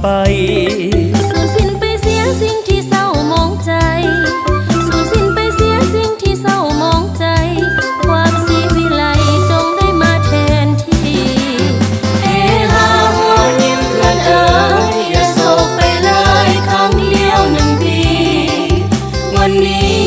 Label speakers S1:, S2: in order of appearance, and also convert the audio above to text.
S1: ไป
S2: สูญสิ้นไปเสียสิ่งที่เศร้ามองใจสูญสิ้นไปเสียสิ่งที่เศร้ามองใจความสีวิไลจงได้มาแทนที่เฮฮาหัวยิ้มเพื่อนเอ๋ยอย่าโศกไปเลยครั้งเดียว1 ปีวันนี้